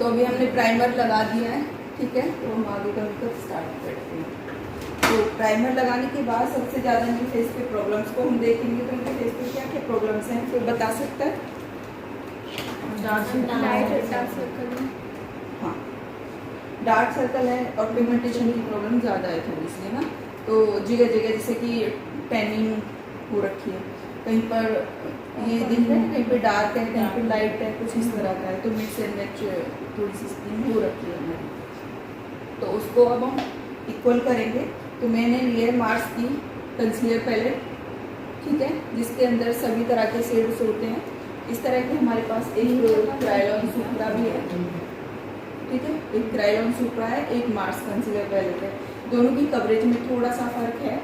तो अभी हमने प्राइमर लगा दिया है, ठीक है। तो हम आगे का मेकअप स्टार्ट करते हैं। तो प्राइमर लगाने के बाद सबसे ज़्यादा इनके फेस पे प्रॉब्लम्स को हम देखेंगे। तो इनके फेस पे क्या क्या प्रॉब्लम्स हैं, कोई बता सकता है? डार्क सर्कल है। हाँ, डार्क सर्कल है और पिगमेंटेशन की प्रॉब्लम ज़्यादा है थोड़ी सी, है ना। तो जगह जगह जैसे कि टैनिंग हो रखी है, कहीं पर ये दिख रहा है, कहीं पे डार्क है, कहीं पे लाइट है, कुछ इस तरह का है। तो मिक्स एंड मैच थोड़ी सी स्किन हो रखी है हमारी, तो उसको अब हम इक्वल करेंगे। तो मैंने लिए मार्स की कंसीलर पैलेट, ठीक है, जिसके अंदर सभी तरह के शेड्स होते हैं। इस तरह के हमारे पास एक क्रायोन सुप्रा भी है, ठीक है, एक क्रायोन सुप्रा है, एक मार्स कंसीलर पैलेट है। दोनों की कवरेज में थोड़ा सा फर्क है,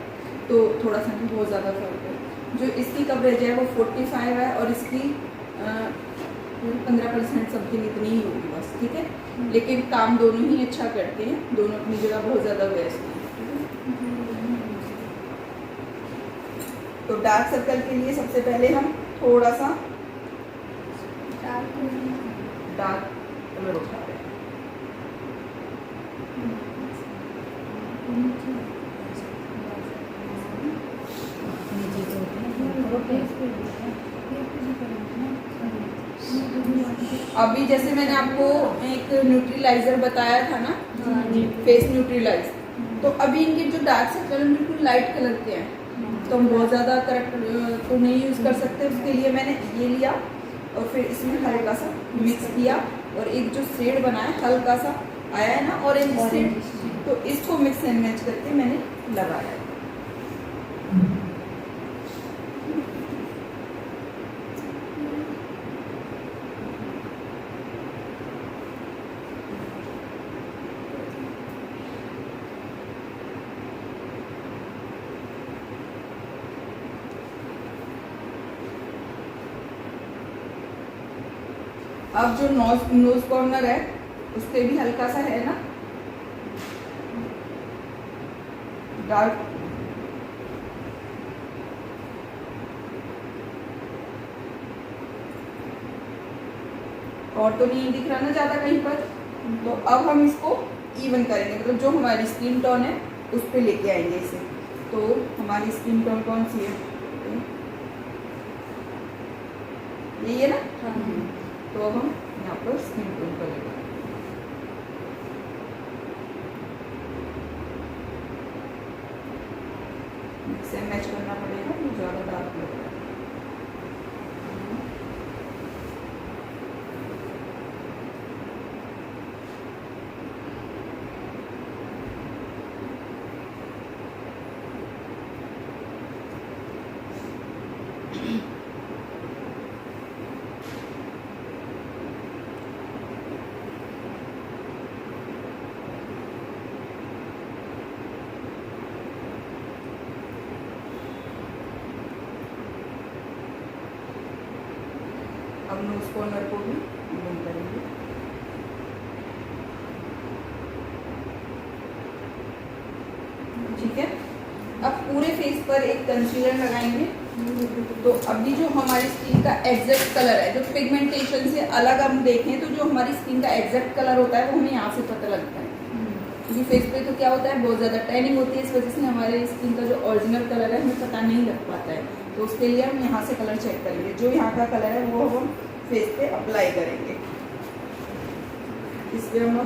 तो थोड़ा सा नहीं, बहुत ज़्यादा फर्क है। जो इसकी कवरेज है वो 45 है और इसकी 15% समथिंग इतनी ही होगी बस, ठीक है। लेकिन काम दोनों ही अच्छा करते हैं, दोनों अपनी जगह बहुत ज़्यादा बेस्ट हैं। तो डार्क सर्कल के लिए सबसे पहले हम थोड़ा सा डार्क कलर उठा रहे हैं। अभी जैसे मैंने आपको एक न्यूट्रीलाइजर बताया था ना, फेस न्यूट्रीलाइज, तो अभी इनके जो डार्क सर्कल है बिल्कुल लाइट कलर के हैं, तो हम बहुत ज़्यादा करेक्ट तो नहीं यूज़ कर सकते। उसके लिए मैंने ये लिया और फिर इसमें हल्का सा मिक्स किया और एक जो शेड बनाया हल्का सा आया है ना ऑरेंज शेड, तो इसको मिक्स एंड मैच करके मैंने लगाया। अब जो नोज कॉर्नर है उस पे भी हल्का सा है ना डार्क, और तो नहीं दिख रहा ना ज़्यादा कहीं पर। तो अब हम इसको इवन करेंगे, मतलब जो हमारी स्किन टोन है उस पे लेके आएंगे इसे। तो हमारी स्किन टोन कौन सी है, यही है ना। तो अब हम यहाँ पर स्किन टोन करेंगे। मिक्स एंड मैच करना पड़ेगा, तो ज़्यादा डार्क लग रहा है। अब नोज कॉर्नर को भी इवन करेंगे। ठीक है, अब पूरे फेस पर एक कंसीलर लगाएंगे। तो अभी जो हमारी स्किन का एग्जैक्ट कलर है, जो पिगमेंटेशन से अलग हम देखें तो जो हमारी स्किन का एग्जैक्ट कलर होता है वो हमें यहाँ से पता लगता है। क्योंकि फेस पे तो क्या होता है, बहुत ज़्यादा टैनिंग होती है, इस वजह से हमारे स्किन का जो ओरिजिनल कलर है हमें पता नहीं लग पाता है। तो उसके लिए हम यहाँ से कलर चेक करेंगे, जो यहाँ का कलर है वो हम फेस पे अप्लाई करेंगे। इसलिए हम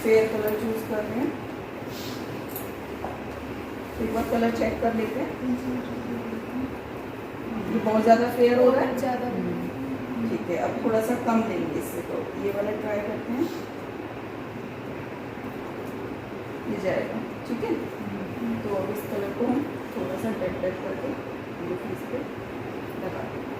फेयर कलर चूज कर रहे हैं। एक बार कलर चेक कर लेते हैं, ये बहुत ज़्यादा फेयर हो रहा है ज़्यादा। ठीक है, अब थोड़ा सा कम लेंगे इससे, तो ये वाला ट्राई करते हैं, ये जाएगा। ठीक है, तो अब इस कलर को हम थोड़ा सा डेट करके पूरे फेस पे लगा देंगे।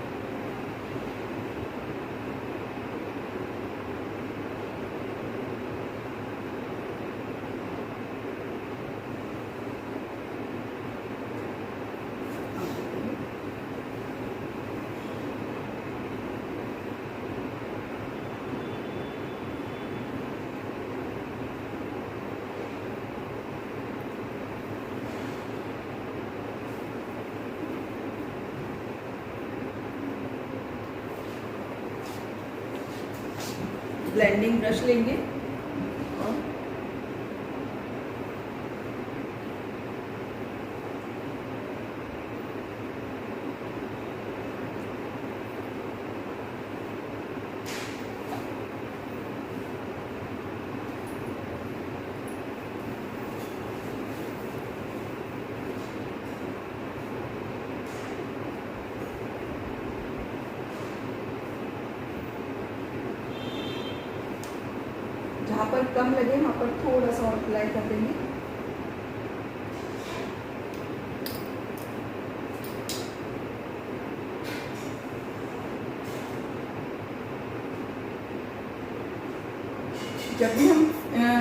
ब्लेंडिंग ब्रश लेंगे और जहाँ पर कम लगे वहाँ पर थोड़ा सा और अप्लाई कर देंगे। जब भी हम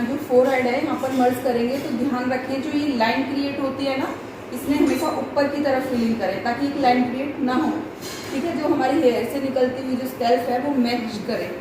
जो फोरहेड है यहाँ पर मर्ज करेंगे तो ध्यान रखें जो ये लाइन क्रिएट होती है ना, इसमें हमेशा ऊपर की तरफ फिलिंग करें ताकि एक लाइन क्रिएट ना हो। ठीक है, जो हमारी हेयर से निकलती हुई जो स्कैल्प है वो मैच करे।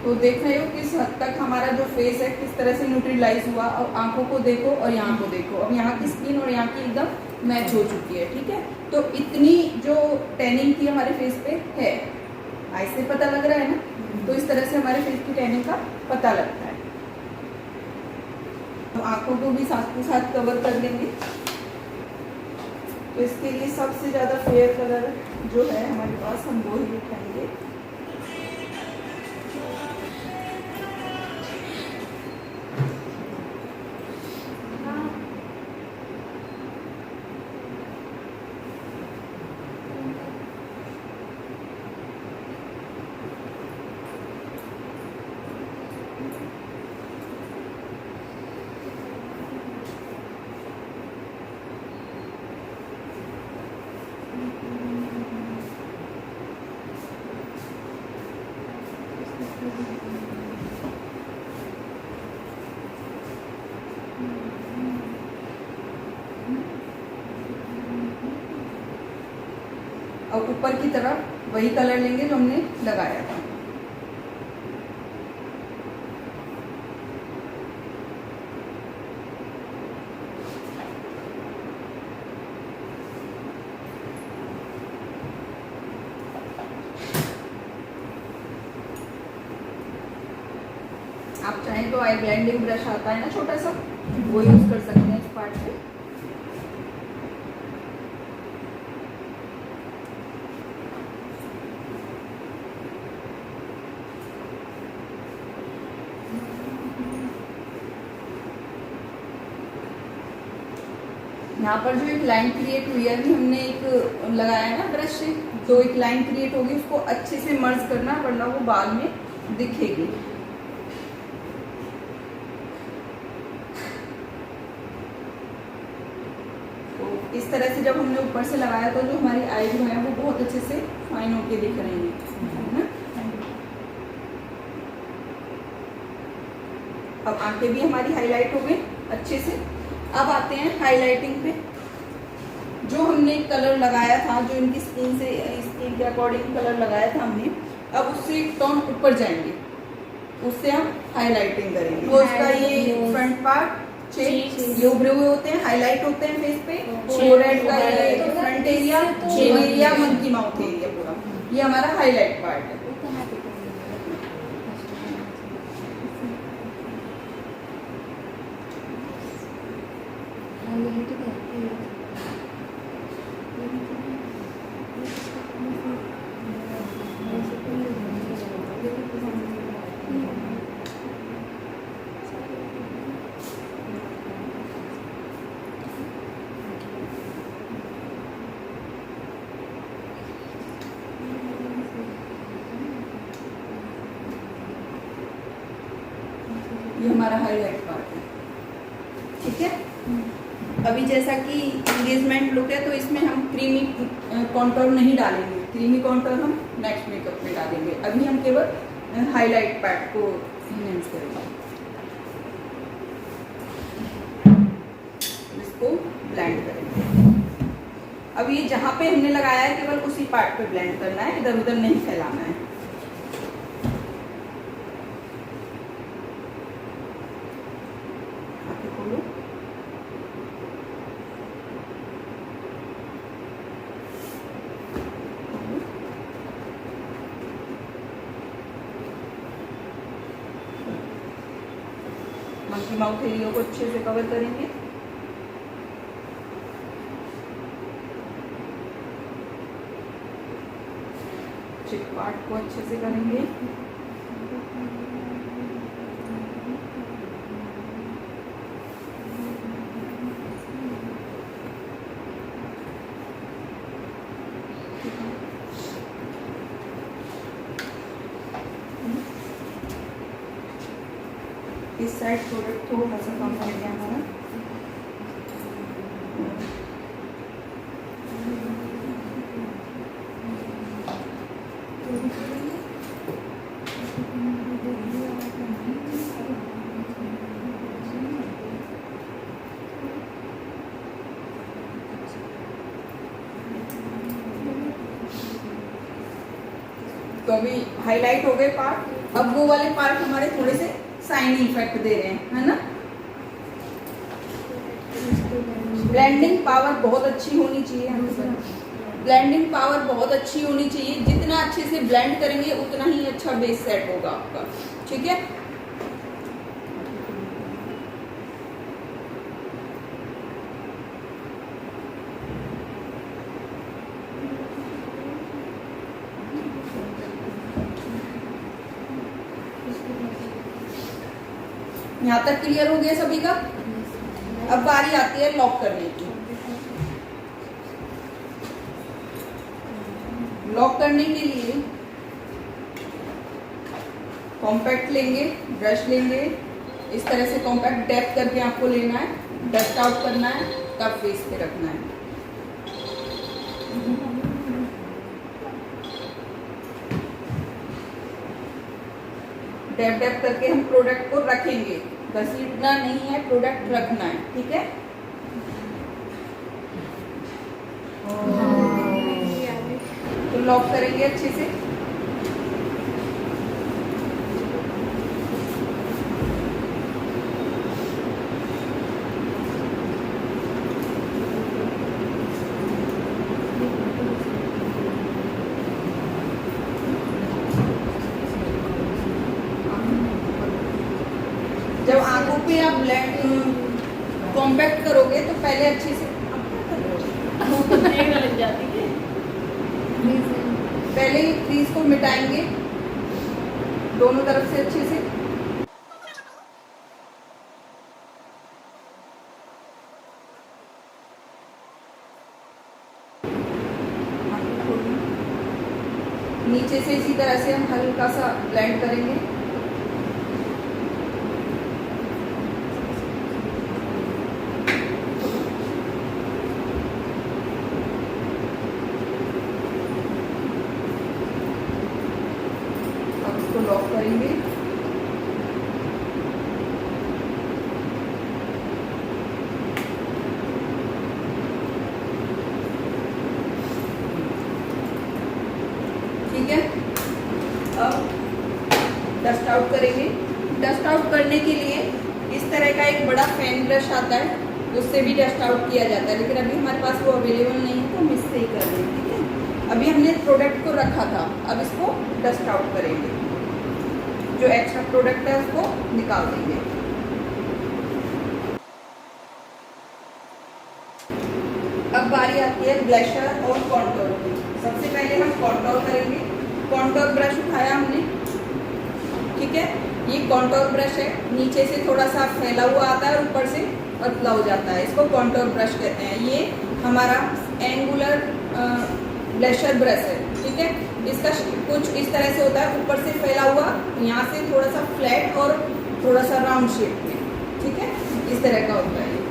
तो देख रहे हो किस हद तक हमारा जो फेस है किस तरह से न्यूट्रलाइज हुआ। और आंखों को देखो और यहाँ को देखो, अब यहाँ की स्किन और यहाँ की एकदम मैच हो चुकी है। ठीक है, तो इतनी जो टैनिंग की हमारे फेस पे है, ऐसे पता लग रहा है ना, तो इस तरह से हमारे फेस की टैनिंग का पता लगता है। तो आंखों को भी साथ के साथ कवर कर लेंगे। तो इसके लिए सबसे ज्यादा फेयर कलर जो है हमारे पास, हम वो ही उठाएंगे। और ऊपर की तरफ वही कलर लेंगे जो हमने लगाया था। आप चाहें तो आई ब्लेंडिंग ब्रश आता है ना छोटा सा, वो यूज कर सकते हैं इस पार्ट पे। यहाँ पर जो एक लाइन क्रिएट हुई है, अभी हमने एक लगाया है ना ब्रश से, तो एक लाइन क्रिएट होगी, उसको अच्छे से मर्ज करना वरना वो बाद में दिखेगी। तो इस तरह से जब हमने ऊपर से लगाया तो जो हमारी आई जो है वो बहुत अच्छे से फाइन होके दिख रही है ना। अब आंखें भी हमारी हाईलाइट हो गई अच्छे से। अब आते हैं हाइलाइटिंग पे। जो हमने कलर लगाया था, जो इनकी स्किन के अकॉर्डिंग कलर लगाया था हमने, अब उससे एक टोन ऊपर जाएंगे, उससे हम हाइलाइटिंग करेंगे। तो उसका ये फ्रंट पार्ट, ये उभरे हुए होते हैं, हाईलाइट होते हैं फेस पे। फोरहेड का ये front area, monkey mouth area पूरा, ये हमारा हाईलाइट पार्ट है। हमारा हाईलाइट पार्ट है, ठीक है। अभी जैसा कि एंगेजमेंट लुक है तो इसमें हम क्रीमी कॉन्टोर नहीं डालेंगे, क्रीमी कॉन्टोर हम नेक्स्ट मेकअप में डालेंगे। अभी हम केवल हाईलाइट पार्ट को इनहेंस करेंगे। इसको ब्लेंड करेंगे। अब ये जहाँ पे हमने लगाया है केवल उसी पार्ट पे ब्लेंड करना है, इधर उधर नहीं फैलाना है। आगे खोलो। मंकी माउथ एरिया को अच्छे से कवर करेंगे। चिक पार्ट को अच्छे से करेंगे। इस साइड प्रोडक्ट थोड़ा सा कम कर दिया हमारा। तो अभी हाईलाइट हो गए पार्ट। अब वो वाले पार्ट हमारे थोड़े से शाइनी इफेक्ट दे रहे हैं, है ना। ब्लेंडिंग पावर बहुत अच्छी होनी चाहिए, ब्लेंडिंग पावर बहुत अच्छी होनी चाहिए। जितना अच्छे से ब्लेंड करेंगे उतना ही अच्छा बेस सेट होगा आपका, ठीक है। यहाँ तक क्लियर हो गया सभी का। अब बारी आती है लॉक करने की। लॉक करने के लिए कॉम्पैक्ट लेंगे, ब्रश लेंगे, इस तरह से कॉम्पैक्ट डैप करके आपको लेना है, डस्ट आउट करना है, तब फेस पे रखना है। डैप डैप करके हम प्रोडक्ट को रखेंगे, घसीटना नहीं है, प्रोडक्ट रखना है, ठीक है। तो लॉक करेंगे अच्छे से। जब आंखों पे आप कॉम्पैक्ट करोगे तो पहले अच्छे से लग जाती है। पहले ही क्रीज को मिटाएंगे दोनों तरफ से अच्छे से। नीचे से इसी तरह से हम हल्का सा ब्लेंड करेंगे। इसको लॉक करेंगे। ठीक है, अब डस्ट आउट करेंगे। डस्ट आउट करने के लिए इस तरह का एक बड़ा फैन ब्रश आता है, उससे भी डस्ट आउट किया जाता है, लेकिन अभी हमारे पास वो अवेलेबल नहीं है तो हम इससे ही कर रहे हैं। ठीक है, अभी हमने प्रोडक्ट को रखा था, अब इसको डस्ट आउट करेंगे। जो एक्स्ट्रा प्रोडक्ट है उसको निकाल देंगे। अब बारी आती है ब्लशर और कॉन्टोर की। सबसे पहले हम कॉन्टोर करेंगे। कॉन्टोर ब्रश उठाया हमने, ठीक है। ये कॉन्टोर ब्रश है, नीचे से थोड़ा सा फैला हुआ आता है, ऊपर से पतला हो जाता है, इसको कॉन्टोर ब्रश कहते हैं। ये हमारा एंगुलर ब्लशर ब्रश है, ठीक है। इसका कुछ इस तरह से होता है, ऊपर से फैला हुआ, यहाँ से थोड़ा सा फ्लैट और थोड़ा सा राउंड शेप में, ठीक है, इस तरह का होता है।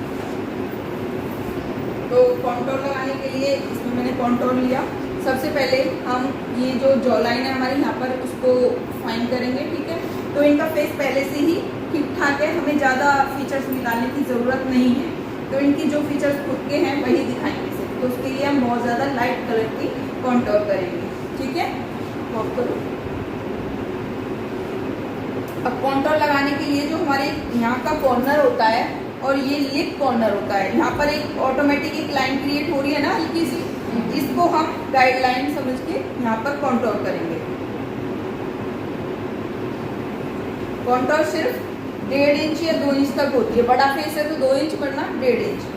तो कॉन्टोर लगाने के लिए इसमें मैंने कॉन्टोर लिया। सबसे पहले हम ये जो जॉ लाइन है हमारी यहाँ पर उसको फाइन करेंगे, ठीक है। तो इनका फेस पहले से ही ठीक ठाक है, हमें ज़्यादा फीचर्स निकालने की ज़रूरत नहीं है। तो इनकी जो फीचर्स खुद के हैं वही दिखाएंगे सिर्फ। तो उसके लिए हम बहुत ज़्यादा लाइट कलर की कॉन्टोर करेंगे, ठीक है। ऑफ करो। अब कॉन्टोर लगाने के लिए जो हमारे यहाँ का कॉर्नर होता है और ये लिप कॉर्नर होता है, यहाँ पर एक ऑटोमेटिक एक लाइन क्रिएट हो रही है ना हल्की सी, इसको हम गाइडलाइन समझ के यहाँ पर कॉन्टोर करेंगे। कॉन्टोर सिर्फ 1.5 इंच या 2 इंच तक होती है। बड़ा फेस है तो 2 इंच, वरना 1.5 इंच।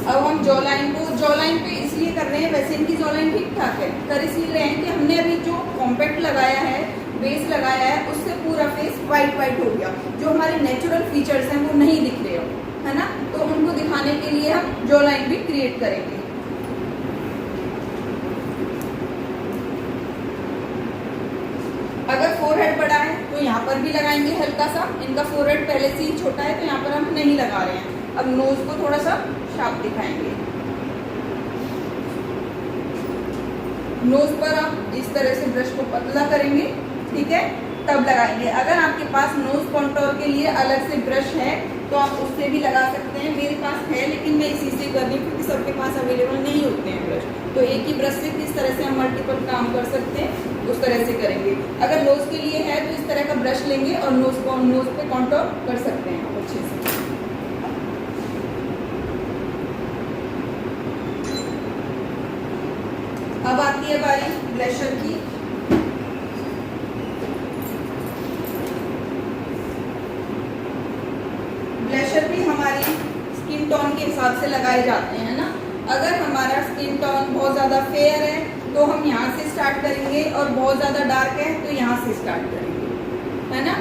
अब हम जॉ लाइन पे इसलिए कर रहे हैं, वैसे इनकी जॉ लाइन ठीक ठाक है, कर इसलिए रहे हैं कि हमने अभी जो कॉम्पैक्ट लगाया है, बेस लगाया है, उससे पूरा फेस वाइट हो गया। जो हमारे नेचुरल फीचर्स हैं वो नहीं दिख रहे हो, है ना। तो उनको दिखाने के लिए हम जॉ लाइन भी क्रिएट करेंगे। अगर फोरहेड बड़ा है तो यहाँ पर भी लगाएंगे हल्का सा। इनका फोरहेड पहले से ही छोटा है तो यहाँ पर हम नहीं लगा रहे हैं। अब नोज को थोड़ा सा शार्प दिखाएंगे। नोज पर आप इस तरह से ब्रश को पतला करेंगे, ठीक है, तब लगाएंगे। अगर आपके पास नोज कॉन्टोर के लिए अलग से ब्रश है तो आप उससे भी लगा सकते हैं। मेरे पास है लेकिन मैं इसी से कर रही हूँ क्योंकि सबके पास अवेलेबल नहीं होते हैं ब्रश। तो एक ही ब्रश से किस तरह से हम मल्टीपल काम कर सकते हैं उस तरह से करेंगे। अगर नोज के लिए है तो इस तरह का ब्रश लेंगे और नोज पे कॉन्टोर कर सकते हैं आप अच्छे से। अब आती है बारी ब्लशर की। ब्लशर भी हमारी स्किन टोन के हिसाब से लगाए जाते हैं ना। अगर हमारा स्किन टोन बहुत ज़्यादा फेयर है तो हम यहाँ से स्टार्ट करेंगे और बहुत ज़्यादा डार्क है तो यहाँ से स्टार्ट करेंगे, है ना।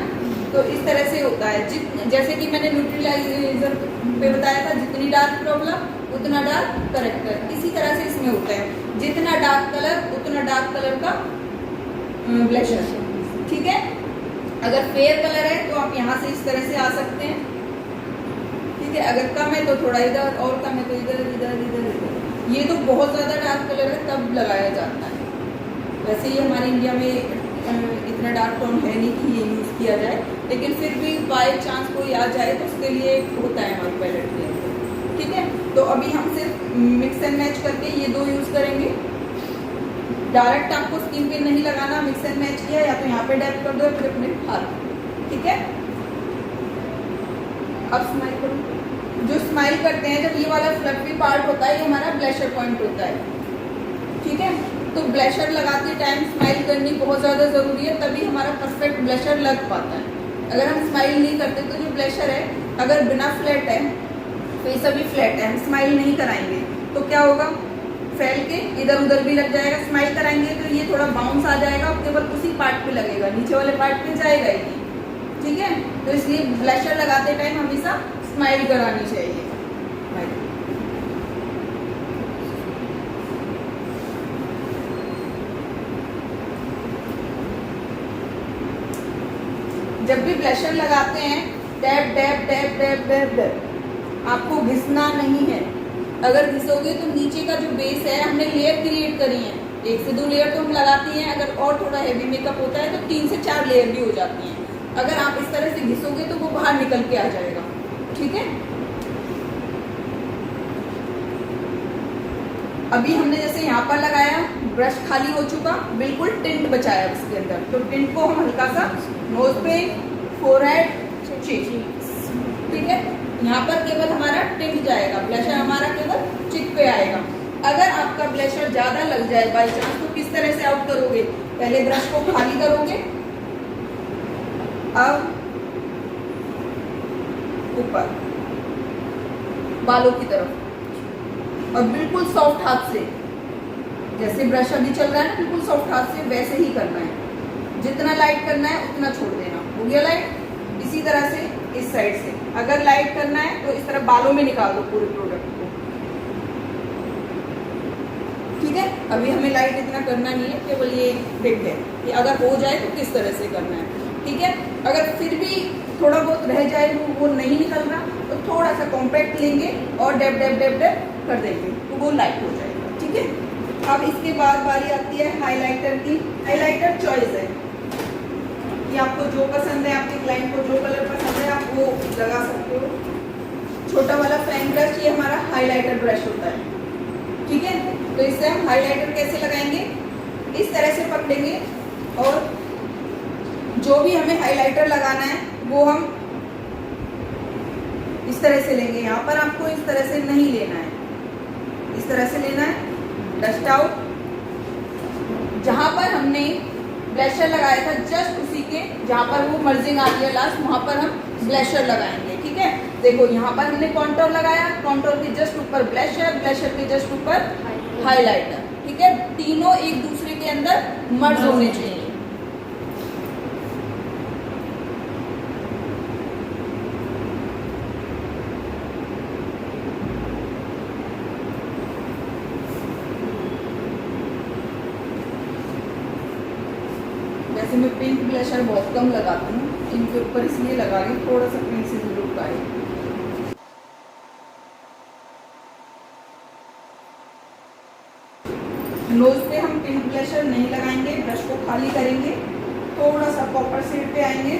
तो इस तरह से होता है। जैसे कि मैंने न्यूट्रलाइजर पे बताया था, जितनी डार्क प्रॉब्लम उतना डार्क करेक्टर। इसी तरह से इसमें होता है, जितना डार्क कलर उतना डार्क कलर का ब्लशर, ठीक है। अगर फेयर कलर है तो आप यहाँ से इस तरह से आ सकते हैं, ठीक है। अगर कम है तो थोड़ा इधर, और कम है तो इधर इधर इधर इधर। ये तो बहुत ज़्यादा डार्क कलर है तब लगाया जाता है। वैसे ही हमारे इंडिया में इतना डार्क टोन है नहीं कि ये यूज़ किया जाए, लेकिन फिर भी बाय चांस कोई आ जाए तो उसके लिए होता है हमारे पैलेट के अंदर, ठीक है। तो अभी हम सिर्फ मिक्स एंड मैच करके ये दो यूज़ करेंगे। डायरेक्ट आपको स्किन पे नहीं लगाना, मिक्स एंड मैच किया या तो यहाँ पे डैप कर दो या फिर अपने हाथ, ठीक है। अब स्माइल करो। जो स्माइल करते हैं, जब ये वाला फ्लफी पार्ट होता है, ये हमारा ब्लशर पॉइंट होता है, ठीक है। तो ब्लशर लगाते टाइम स्माइल करनी बहुत ज़्यादा ज़रूरी है, तभी हमारा परफेक्ट ब्लशर लग पाता है। अगर हम स्माइल नहीं करते तो जो ब्लशर है, अगर बिना फ्लैट है, फेस अभी फ्लैट है, हम स्माइल नहीं कराएंगे तो क्या होगा, फैल के इधर उधर भी लग जाएगा। स्माइल कराएंगे तो ये थोड़ा बाउंस आ जाएगा, केवल उसी पार्ट पे लगेगा, नीचे वाले पार्ट पे जाएगा ही नहीं, ठीक है। तो इसलिए ब्लशर लगाते टाइम हमेशा स्माइल करानी चाहिए। जब भी ब्लशर लगाते हैं, dab dab dab dab dab dab, आपको घिसना नहीं है। अगर घिसोगे तो नीचे का जो बेस है, हमने लेयर क्रिएट करी है, 1 से 2 लेयर तो हम लगाती हैं। अगर और थोड़ा हैवी मेकअप होता है तो 3 से 4 लेयर भी हो जाती हैं। अगर आप इस तरह से घिसोगे तो वो बाहर निकल के आ जाएगा, ठीक है। अभी हमने जैसे यहाँ पर लगाया, ब्रश खाली हो चुका, बिल्कुल टिंट बचाया उसके अंदर। तो टिंट को हम हल्का सा नोज पे, फोरहेड, चिक, ठीक है। यहाँ पर केवल हमारा टिंट जाएगा, ब्लशर हमारा केवल चिक पे आएगा। अगर आपका ब्लशर ज्यादा लग जाए बाई चांस, तो किस तरह से आउट करोगे, पहले ब्रश को खाली करोगे, अब ऊपर बालों की तरफ, और बिल्कुल सॉफ्ट हाथ से, जैसे ब्रश अभी चल रहा है ना, बिल्कुल सॉफ्ट हाथ से वैसे ही करना है। जितना लाइट करना है उतना छोड़ देना, हो गया लाइट। इसी तरह से इस साइड से अगर लाइट करना है तो इस तरह बालों में निकाल दो पूरे प्रोडक्ट को, ठीक है, अभी हमें लाइट इतना करना नहीं है, केवल ये टिप है कि अगर हो जाए तो किस तरह से करना है। ठीक है, अगर फिर भी थोड़ा बहुत रह जाए, वो नहीं निकल रहा, तो थोड़ा सा कॉम्पैक्ट लेंगे और डैब डैब डैब डैब कर देंगे तो वो लाइट हो जाएगा। ठीक है, अब इसके बाद बारी आती है हाइलाइटर की। हाइलाइटर चॉइस है कि आपको जो पसंद है, आपके क्लाइंट को जो कलर पसंद है आप वो लगा सकते हो। छोटा वाला फैन ब्रश, ये हमारा हाइलाइटर ब्रश होता है। ठीक है, तो इससे हम हाइलाइटर कैसे लगाएंगे, इस तरह से पकड़ेंगे और जो भी हमें हाइलाइटर लगाना है वो हम इस तरह से लेंगे। यहाँ पर आपको इस तरह से नहीं लेना है, इस तरह से लेना है। डस्ट आउट, जहां पर हमने ब्लशर लगाया था जस्ट उसी के जहां पर वो मर्जिंग आ रही है लास्ट, वहां पर हम ब्लशर लगाएंगे। ठीक है, देखो यहाँ पर हमने कॉन्टोर लगाया, कॉन्टोर के जस्ट ऊपर ब्लशर, ब्लशर के जस्ट ऊपर हाइलाइटर। ठीक है, तीनों एक दूसरे के अंदर मर्ज होने चाहिए। वैसे मैं पिंक ब्लशर बहुत कम लगाती हूँ, इनके ऊपर इसलिए लगा रही हूँ थोड़ा सा प्रिंसेस लुक आए। नोज पे हम पिंक ब्लशर नहीं लगाएंगे, ब्रश को खाली करेंगे, थोड़ा सा कॉपर शेड पे आएंगे,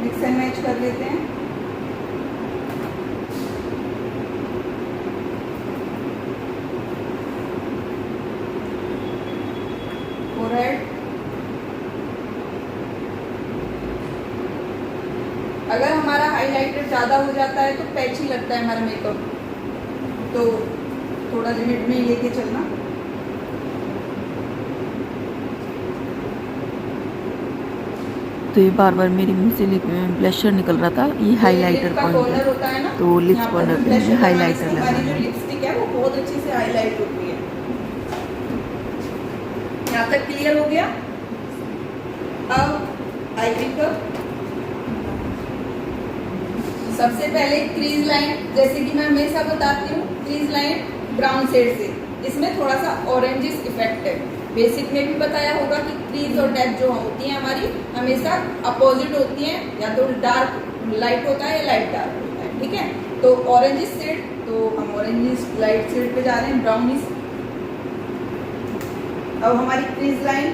मिक्स एंड मैच कर लेते हैं। फोरहेड, अगर हमारा हाइलाइटर ज़्यादा हो जाता है तो पैची लगता है हमारा मेकअप, तो थोड़ा लिमिट में लेके चलना। तो ये बार बार मेरे मुंह से ब्लशर निकल रहा था, ये हाइलाइटर पॉइंट है, होता है ना, तो लिप्स कॉर्नर पे मुझे हाइलाइटर हमारी लगाना जो है। लिपस्टिक है वो बहुत अच्छे से हाईलाइट होती है। यहाँ तक क्लियर हो गया। अब आई मेकअप, सबसे पहले क्रीज लाइन, जैसे कि मैं हमेशा बताती हूँ, क्रीज लाइन ब्राउन शेड से, इसमें थोड़ा सा ऑरेंजिस इफेक्ट है। बेसिक में भी बताया होगा कि क्रीज और डेप्थ जो होती हैं हमारी हमेशा अपोजिट होती हैं, या तो डार्क लाइट होता है या लाइट डार्क होता है। ठीक है, तो ऑरेंजिस शेड, तो हम ऑरेंजिस लाइट शेड पे जा रहे हैं, ब्राउनिश। अब हमारी क्रीज लाइन,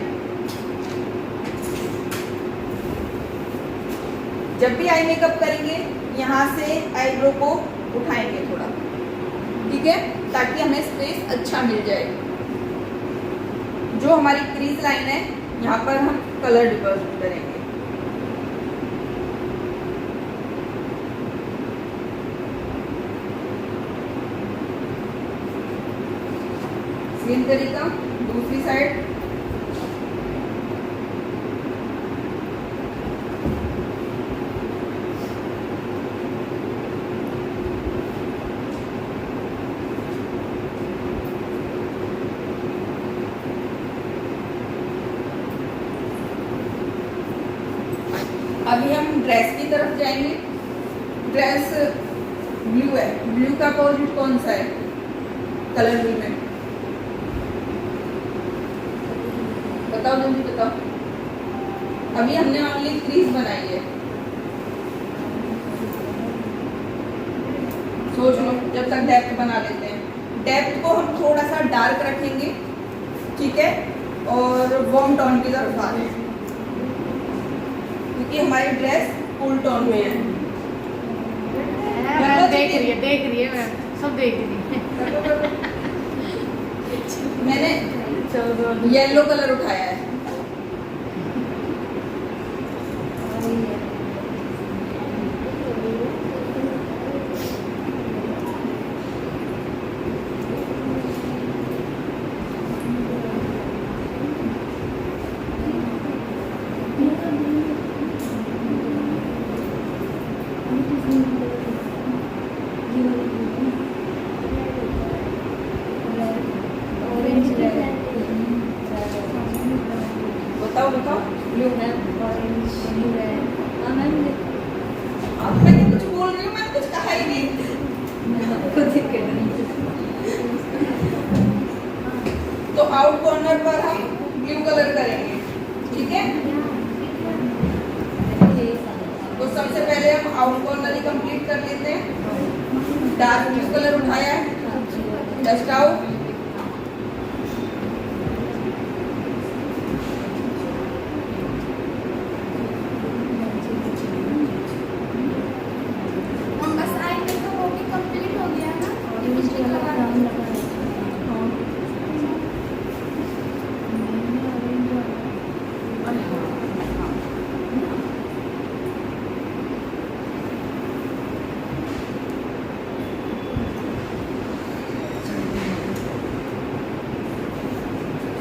जब भी आई मेकअप करेंगे यहाँ से आईब्रो को उठाएंगे थोड़ा, ठीक है, ताकि हमें स्पेस अच्छा मिल जाए। जो हमारी क्रीज लाइन है यहाँ पर हम कलर डिपॉजिट करेंगे। सेम तरीका दूसरी साइड, अभी हम ड्रेस की तरफ जाएंगे। ड्रेस ब्लू है, ब्लू का अपोजिट कौन सा है कलर ब्लू में, बताओ जल्दी बताओ। अभी हमने ओनली क्रीज बनाई है, सोच लो जब तक डेप्थ बना लेते हैं। डेप्थ को हम थोड़ा सा डार्क रखेंगे, ठीक है, और वार्म टोन की तरफ आ रहे हैं, क्योंकि हमारी ड्रेस कूल टोन में है। देख रही है मैं सब देख रही है। मैंने येलो कलर उठाया है। बताओ बताओ, ब्लू है, ऑरेंज ब्लू है। हाँ मैम, अब मैं कुछ बोल रही हूँ, मैंने कुछ कहा ही नहीं। खुद ही कर रही हूँ। आउट कॉर्नर पर हम ब्लू कलर करेंगे, ठीक है। तो सबसे पहले हम आउट कॉर्नर ही कंप्लीट कर लेते हैं। डार्क ब्लू कलर उठाया है, डस्ट आउट, हम बस आएंगे तो वो भी कंप्लीट हो गया ना। लिपस्टिक लगा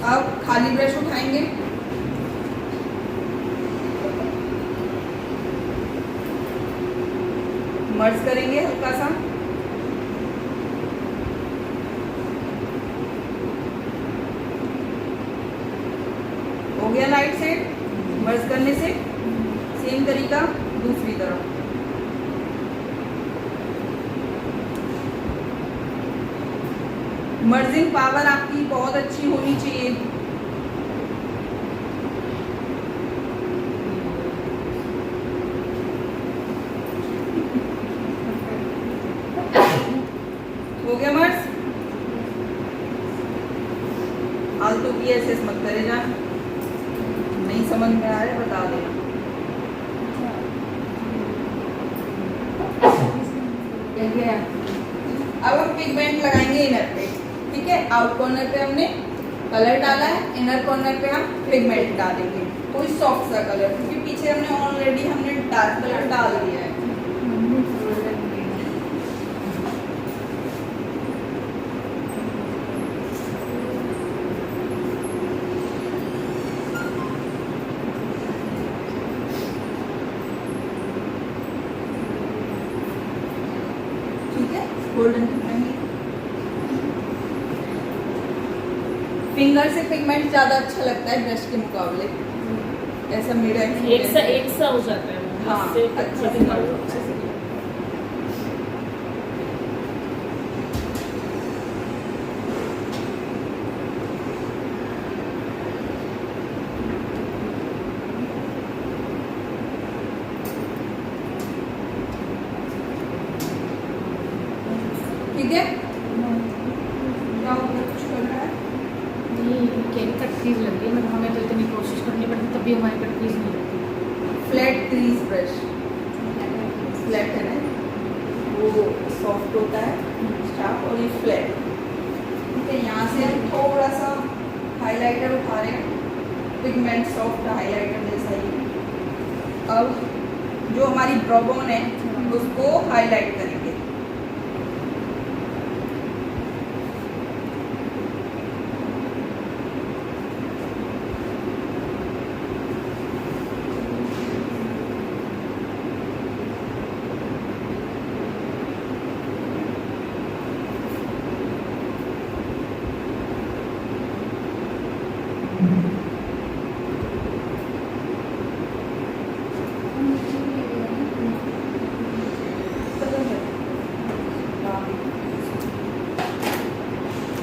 अब खाली ब्रश उठाएंगे, मर्ज करेंगे हल्का सा, हो गया लाइट से। मर्ज करने से सेम तरीका दूसरी तरफ। मर्जिंग पावर आपकी बहुत अच्छी होनी चाहिए। हो गया मर्ज। आलतू की ऐसे मत करे जा, नहीं समझ में आ रहा है बता देना। अब हम पिगमेंट लगाएंगे इनर पे, ठीक है। आउट कॉर्नर पे हमने कलर डाला है, इनर कॉर्नर पे हम पिगमेंट डालेंगे कोई सॉफ्ट सा कलर, क्योंकि पीछे हमने डार्क कलर डाल दिया है। ठीक है, गोल्डन फिंगर से पिगमेंट ज्यादा अच्छा लगता है ब्रश के मुकाबले, ऐसा मेरा एक सा हो जाता है वो, हाँ, इससे अच्छे से निकालो, निकालो। अच्छे से निकालो। ठीक है। क्या हो गया, कुछ कर रहा है? नहीं, केरी कट क्रीज लग रही है, मतलब हमें तो इतनी कोशिश करनी पड़ती तब भी हमारी कट क्रीज नहीं लगती। फ्लैट क्रीज ब्रश, फ्लैट है ना, वो सॉफ्ट होता है स्टाफ, और ये फ्लैट। ठीक है, यहाँ से हम थोड़ा सा हाइलाइटर उठा रहे हैं, पिगमेंट सॉफ्ट हाइलाइटर जैसा ही। अब जो हमारी ब्रो बोन है उसको हाईलाइट करेंगे।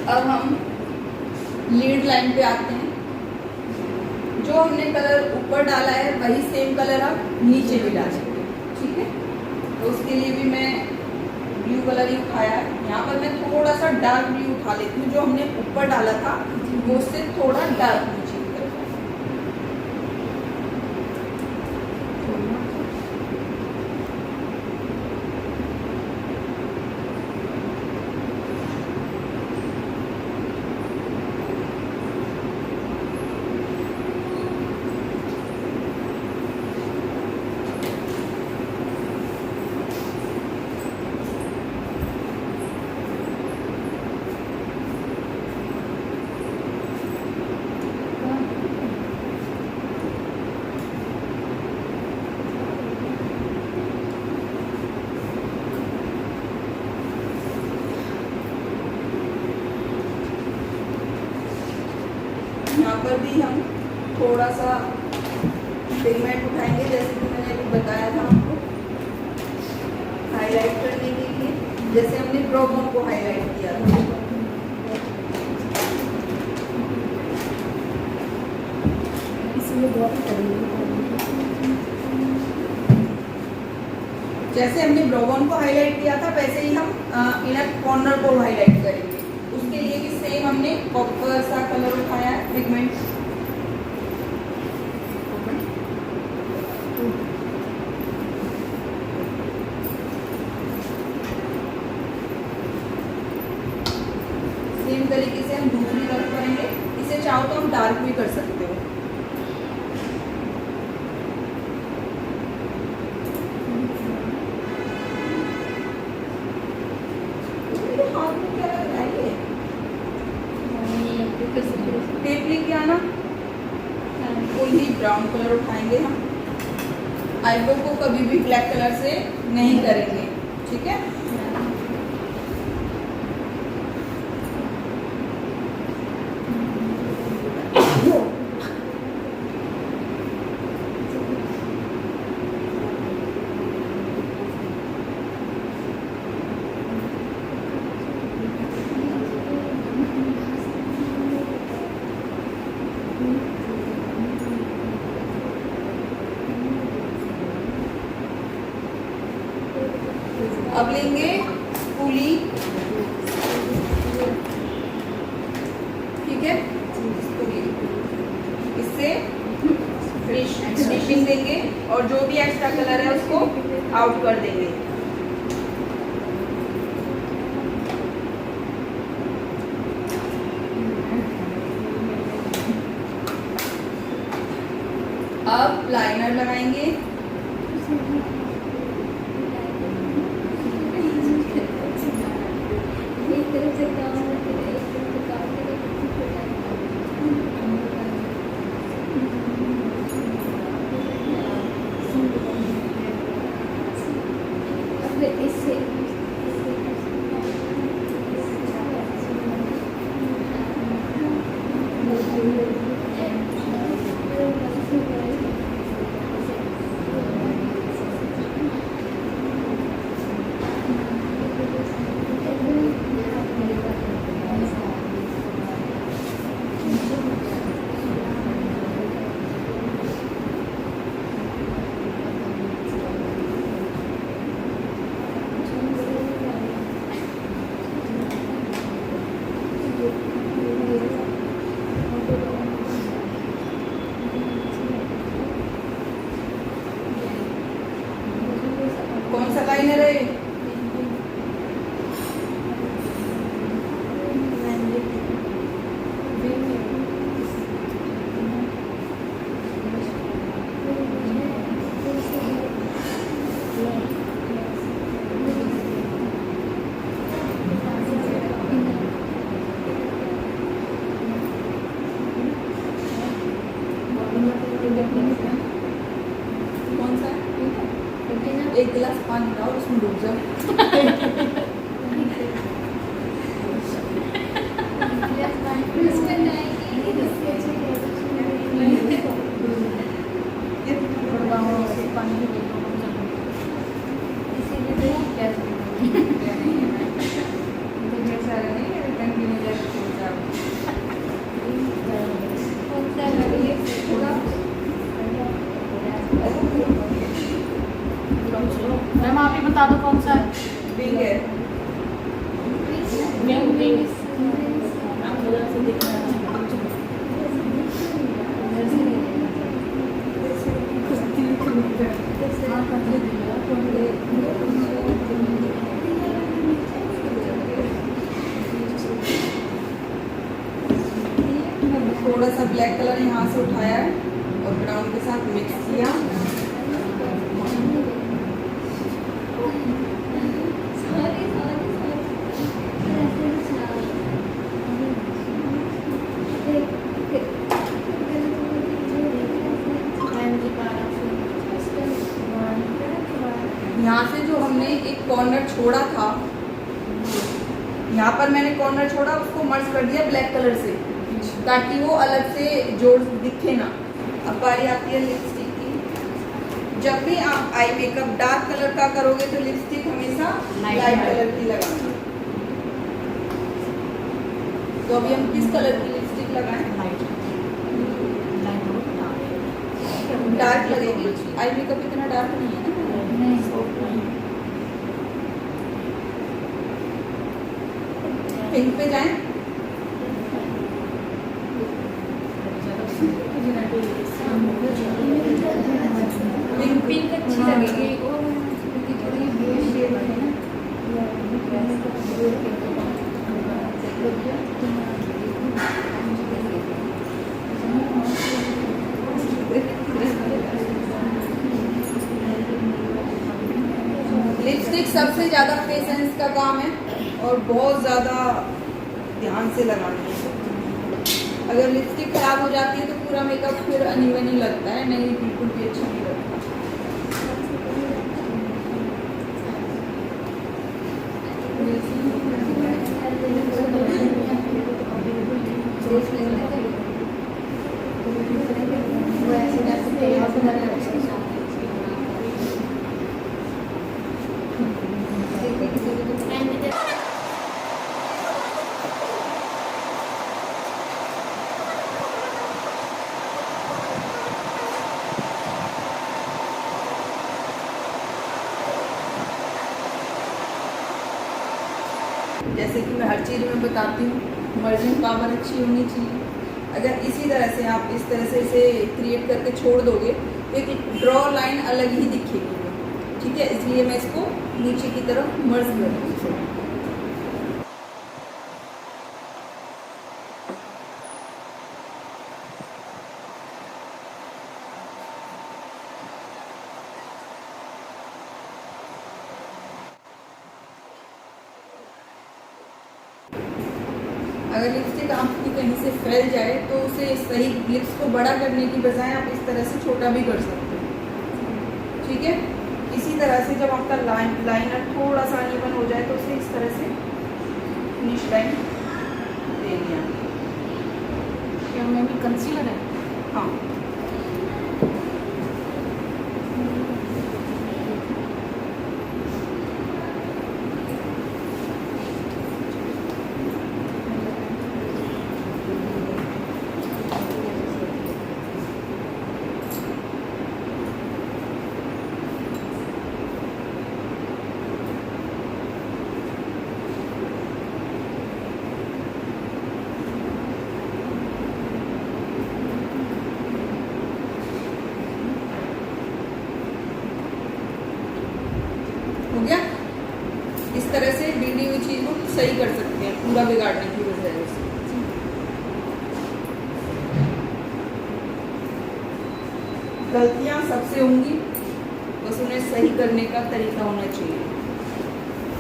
अब हम लीड लाइन पे आते हैं। जो हमने कलर ऊपर डाला है वही सेम कलर अब नीचे भी डालेंगे, ठीक है। तो उसके लिए भी मैं ब्लू कलर ही उठाया है। यहाँ पर मैं थोड़ा सा डार्क ब्लू उठा लेती हूँ, जो हमने ऊपर डाला था वो उससे थोड़ा डार्क नीचे की तरफ। यहाँ पर भी हम थोड़ा सा पिगमेंट उठाएंगे, जैसे कि मैंने अभी बताया था आपको, हाईलाइट करने के लिए, जैसे हमने ब्रो बोन को हाईलाइट किया था। जैसे हमने ब्रो बोन को हाईलाइट किया था वैसे ही हम इनर कॉर्नर को हाईलाइट करेंगे। उसके लिए भी सेम हमने कॉपर सा कलर उठाया है, पिगमेंट। सेम तरीके से हम दूसरी तरफ करेंगे। इसे चाहो तो हम डार्क भी कर सकते हो। मेरे हाथ में क्या लग रहा है ये? टेप लेके आना। कोई भी ब्राउन कलर उठाएंगे हम। आईब्रो को कभी भी ब्लैक कलर से नहीं करेंगे, ठीक है? अब लेंगे पुली, ठीक है? पुली। इससे फिनिशिंग देंगे और जो भी एक्स्ट्रा कलर है उसको आउट कर देंगे। अब लाइनर लगाएंगे। कौन सा लाइनर है? कौन सा है? एक गिलास पानी लाओ, उसमें डूब जाओ। मैम आप ही बता दो कौन सा है? विंग है। थोड़ा सा ब्लैक कलर यहाँ से उठाया है और ब्राउन के साथ मिक्स किया। यहाँ से जो हमने एक कॉर्नर छोड़ा था, यहाँ पर मैंने कॉर्नर छोड़ा, उसको मर्ज कर दिया ब्लैक कलर से ताकि वो अलग से जोड़ दिखे ना। अब बारी आती है लिपस्टिक की। जब भी आप आई मेकअप डार्क कलर का करोगे तो लिपस्टिक हमेशा लाइट कलर की लगाना। तो अभी हम किस कलर की लिपस्टिक लगाएं? डार्क लगेगी। आई मेकअप इतना डार्क नहीं है ना। पिंक पे जाएं। पिंक अच्छी लगेगी। लिपस्टिक सबसे ज़्यादा पेशेंस का काम है और बहुत ज़्यादा ध्यान से लगानी है। अगर लिपस्टिक खराब हो जाती है तो पूरा मेकअप फिर अनइवन ही लगता है, नहीं बिल्कुल भी अच्छा नहीं लगता। जैसे कि मैं हर चीज़ में बताती हूँ, मर्जिंग पावर अच्छी होनी चाहिए। अगर इसी तरह से आप इस तरह से इसे क्रिएट करके छोड़ दोगे तो एक ड्रॉ लाइन अलग ही दिखेगी, ठीक है। इसलिए मैं इसको नीचे की तरफ मर्ज कर दूँ। अगर लिपस्टिक आपकी कहीं से फैल जाए तो उसे सही लिप्स को बड़ा करने की बजाय आप इस तरह से छोटा भी कर सकते हो, ठीक है। इसी तरह से जब आपका लाइनर थोड़ा सा अनइवन हो जाए तो उसे इस तरह से फिनिश लाइन दे दिया। क्या मैं भी कंसीलर है? हाँ, हो गया। इस तरह से बिगड़ी हुई चीज को सही कर सकते हैं पूरा बिगाड़ने की बजाय उसे। गलतियां सबसे होंगी, बस उन्हें सही करने का तरीका होना चाहिए।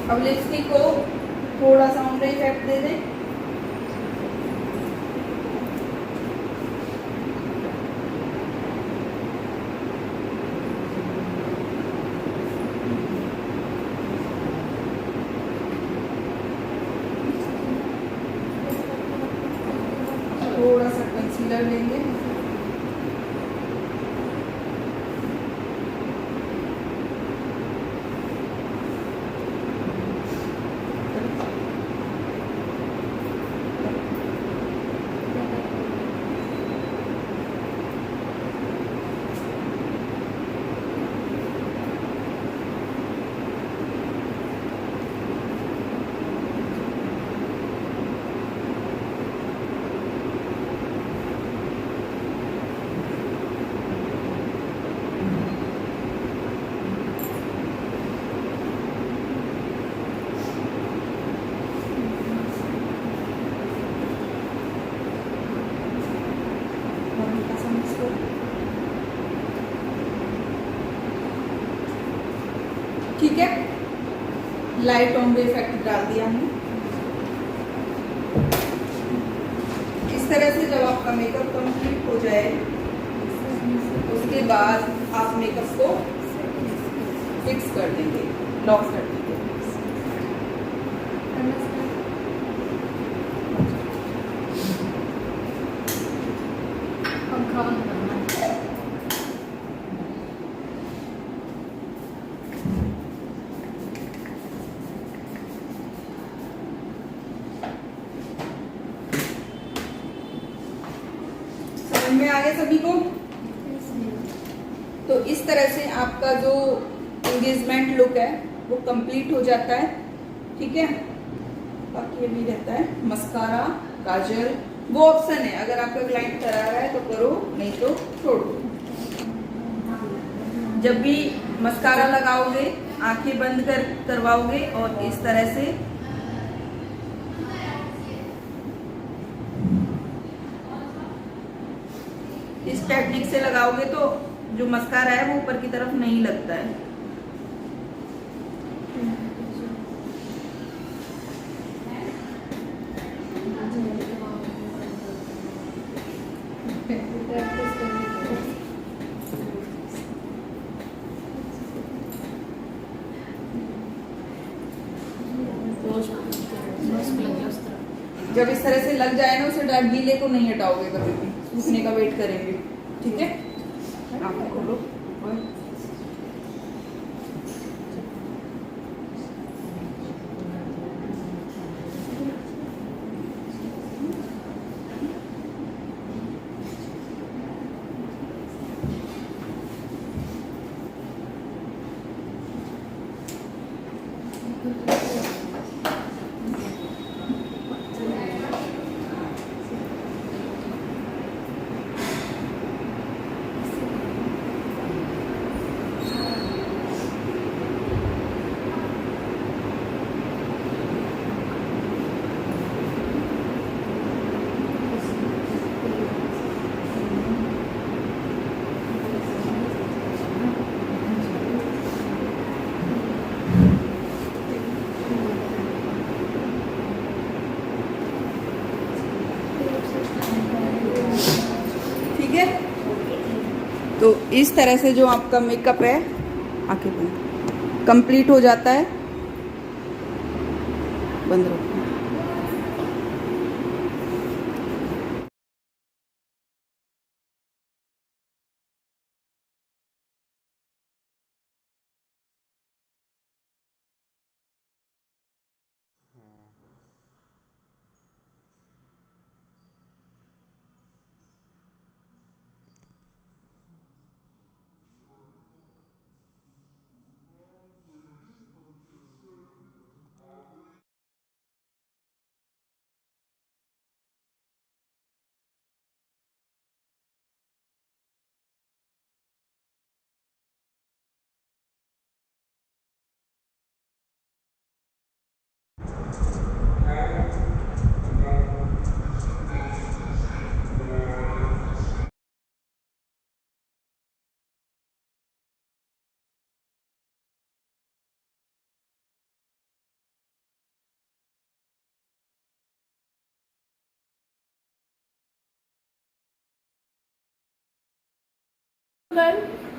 अब लिपस्टिक को थोड़ा सा ऑम्ब्रे इफेक्ट दे दें। थोड़ा सा कंसीलर लेंगे। ठीक है, लाइट ऑम्ब्रे इफेक्ट डाल दिया हमने। इस तरह से जब आपका मेकअप कंप्लीट हो जाए उसके बाद आप मेकअप को फिक्स कर देंगे, लॉक कर देंगे। पंखा बंद करना है। समझ में आ गया सभी को? तो इस तरह से आपका जो एंगेजमेंट लुक है वो कंप्लीट हो जाता है, ठीक है। बाकी अभी रहता है मस्कारा, काजल, वो ऑप्शन है, अगर आपका क्लाइंट करा रहा है तो करो, नहीं तो छोड़ो। जब भी मस्कारा लगाओगे आंखें बंद करवाओगे और इस तरह से इस टेक्निक से लगाओगे तो जो मस्कारा है वो ऊपर की तरफ नहीं लगता है। जब इस तरह से लग जाए ना उसे डार्क गीले को नहीं हटाओगे, कभी भी सूखने का वेट करेंगे। ठीक है, आंखें खोलो। ठीक है, तो इस तरह से जो आपका मेकअप है आंखें बंद कंप्लीट हो जाता है। बंद रखो।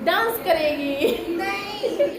डांस करेगी। नहीं